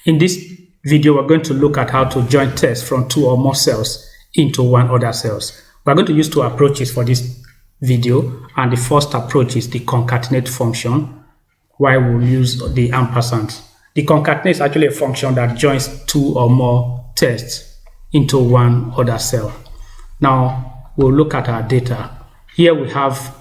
In this video, we're going to look at how to join tests from 2 or more cells into one other cells. We're going to use 2 approaches for this video, and the first approach is the concatenate function, while we'll use the ampersand. The concatenate is actually a function that joins 2 or more tests into one other cell. Now, we'll look at our data. Here we have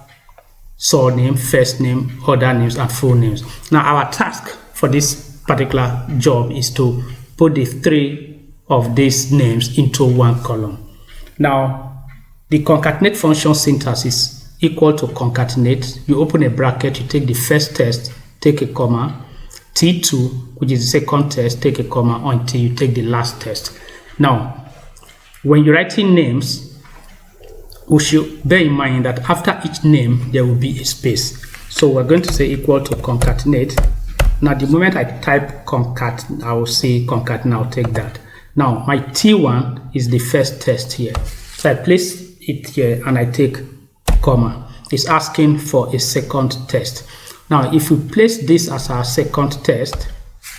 surname, first name, other names, and full names. Now, our task for this particular job is to put the 3 of these names into one column. Now, the concatenate function syntax is equal to concatenate. You open a bracket, you take the first test, take a comma, T2, which is the second test, take a comma until you take the last test. Now, when you're writing names, we should bear in mind that after each name, there will be a space. So we're going to say equal to concatenate. Now, the moment I type concat, I will say concatenate, I'll take that. Now, my T1 is the first test here. So I place it here and I take comma. It's asking for a second test. Now, if we place this as our second test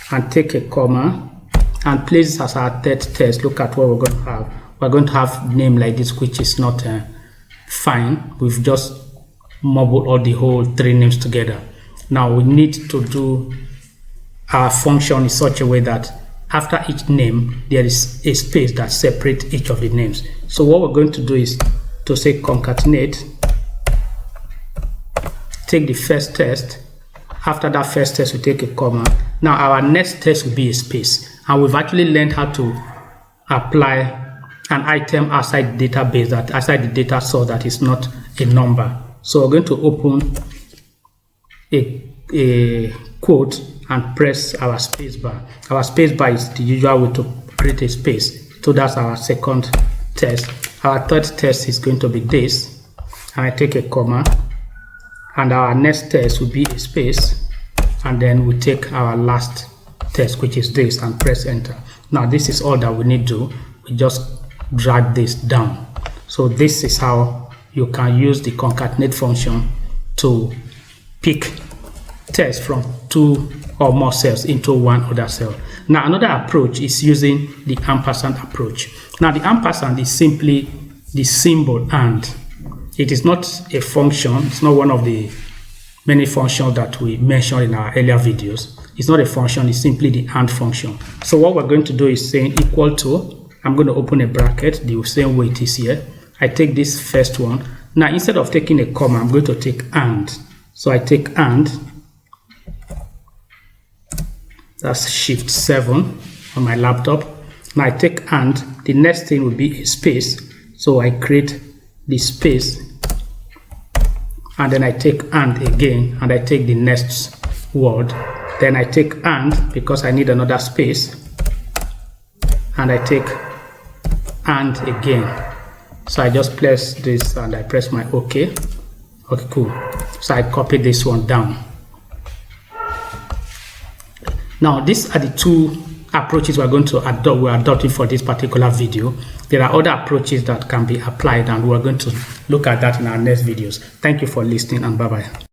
and take a comma and place this as our third test, look at what we're going to have. We're going to have a name like this, which is not fine. We've just mumbled all the whole 3 names together. Now, we need to do our function in such a way that after each name, there is a space that separates each of the names. So what we're going to do is to say concatenate, take the first test. After that first test, we take a comma. Now, our next test will be a space. And we've actually learned how to apply an item outside the database, that outside the data source, that is not a number. So we're going to open a quote and press our space bar. Our space bar is the usual way to create a space. So that's our second test. Our third test is going to be this, and I take a comma, and our next test will be a space, and then we take our last test, which is this, and press enter. Now, this is all that we need to do. We just drag this down. So this is how you can use the concatenate function to pick tests from 2 or more cells into one other cell. Now, another approach is using the ampersand approach. Now, the ampersand is simply the symbol and. It is not a function. It's not one of the many functions that we mentioned in our earlier videos. It's not a function. It's simply the and function. So what we're going to do is saying equal to. I'm going to open a bracket the same way it is here. I take this first one. Now, instead of taking a comma, I'm going to take and. So I take and. That's shift 7 on my laptop. Now I take and. The next thing will be a space. So I create the space, and then I take and again, and I take the next word. Then I take and because I need another space, and I take and again. So I just press this and I press my OK. Okay, cool. So I copy this one down. Now, these are the 2 approaches we're going to adopt. We're adopting for this particular video. There are other approaches that can be applied, and we're going to look at that in our next videos. Thank you for listening, and bye-bye.